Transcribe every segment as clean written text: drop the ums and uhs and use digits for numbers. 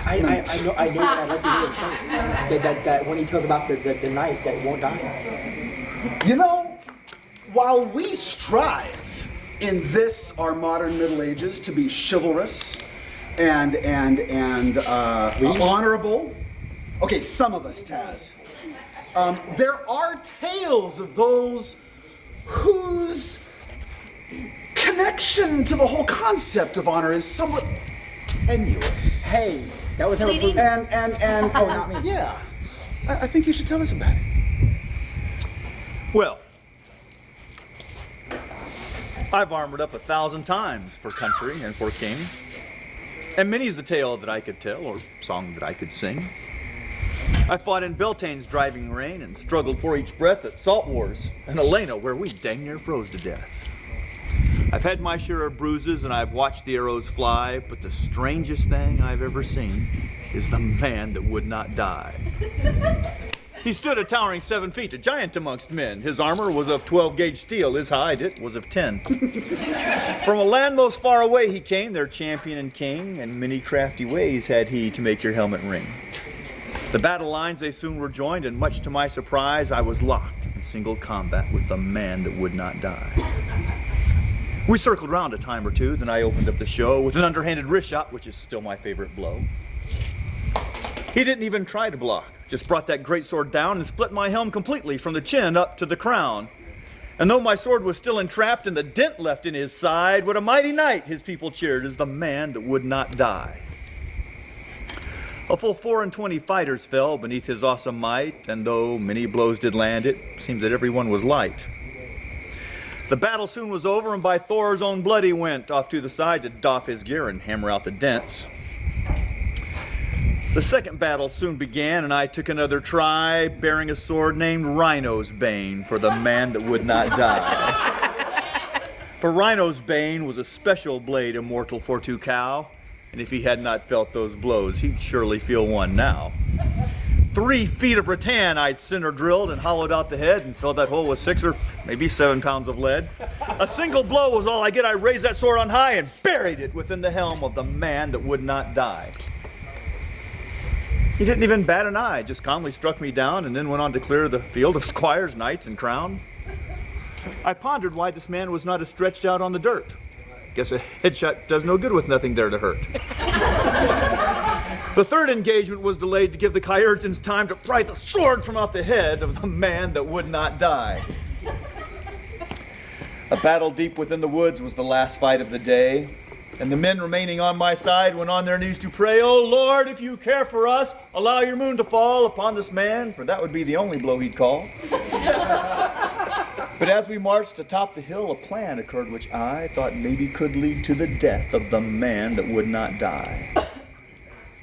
I know, but I like to hear him say that when he tells about the knight that won't die. You know, while we strive in this, our modern Middle Ages, to be chivalrous and honorable, okay, some of us, Taz, there are tales of those whose connection to the whole concept of honor is somewhat tenuous. Hey, that was Bleeding? And Oh, not me. yeah, I think you should tell us about it. Well, I've armored up 1,000 times for country and for king, and many's the tale that I could tell or song that I could sing. I fought in Beltane's driving rain and struggled for each breath at Salt Wars and Elena, where we dang near froze to death. I've had my share of bruises and I've watched the arrows fly, but the strangest thing I've ever seen is the man that would not die. He stood a towering 7 feet, a giant amongst men. His armor was of 12-gauge steel, his hide, it was of 10. From a land most far away he came, their champion and king, and many crafty ways had he to make your helmet ring. The battle lines they soon were joined, and much to my surprise, I was locked in single combat with the man that would not die. We circled round a time or two, then I opened up the show with an underhanded wrist shot, which is still my favorite blow. He didn't even try to block, just brought that great sword down and split my helm completely from the chin up to the crown. And though my sword was still entrapped and the dent left in his side, what a mighty knight his people cheered as the man that would not die. A full 24 fighters fell beneath his awesome might, and though many blows did land, it seems that everyone was light. The battle soon was over, and by Thor's own blood he went off to the side to doff his gear and hammer out the dents. The second battle soon began, and I took another try, bearing a sword named Rhino's Bane for the man that would not die. For Rhino's Bane was a special blade immortal for to cow, and if he had not felt those blows, he'd surely feel one now. 3 feet of rattan I'd center drilled and hollowed out the head and filled that hole with 6 or maybe 7 pounds of lead. A single blow was all I get. I raised that sword on high and buried it within the helm of the man that would not die. He didn't even bat an eye, just calmly struck me down and then went on to clear the field of squires, knights, and crown. I pondered why this man was not as stretched out on the dirt. Guess a headshot does no good with nothing there to hurt. The third engagement was delayed to give the Kyrtans time to pry the sword from out the head of the man that would not die. A battle deep within the woods was the last fight of the day, and the men remaining on my side went on their knees to pray, "Oh Lord, if you care for us, allow your moon to fall upon this man, for that would be the only blow he'd call." But as we marched atop the hill, a plan occurred which I thought maybe could lead to the death of the man that would not die.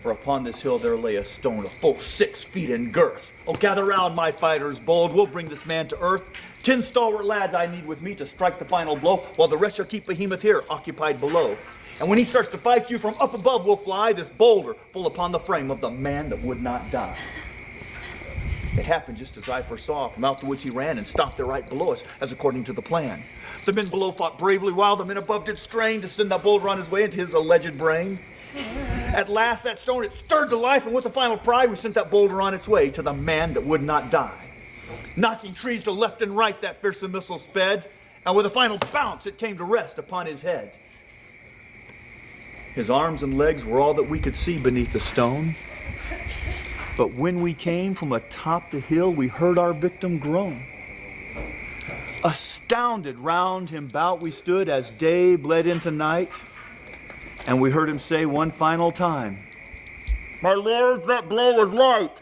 For upon this hill there lay a stone a full 6 feet in girth. Oh, gather round, my fighters bold, we'll bring this man to earth. 10 stalwart lads I need with me to strike the final blow, while the rest shall keep behemoth here, occupied below. And when he starts to fight you, from up above will fly this boulder full upon the frame of the man that would not die. It happened just as I foresaw. From out the woods he ran and stopped there right below us, as according to the plan. The men below fought bravely, while the men above did strain to send that boulder on his way into his alleged brain. At last that stone, it stirred to life, and with a final cry, we sent that boulder on its way to the man that would not die. Knocking trees to left and right, that fearsome missile sped, and with a final bounce, it came to rest upon his head. His arms and legs were all that we could see beneath the stone. But when we came from atop the hill, we heard our victim groan. Astounded round him bout we stood as day bled into night, and we heard him say one final time, "My lords, that blow was light."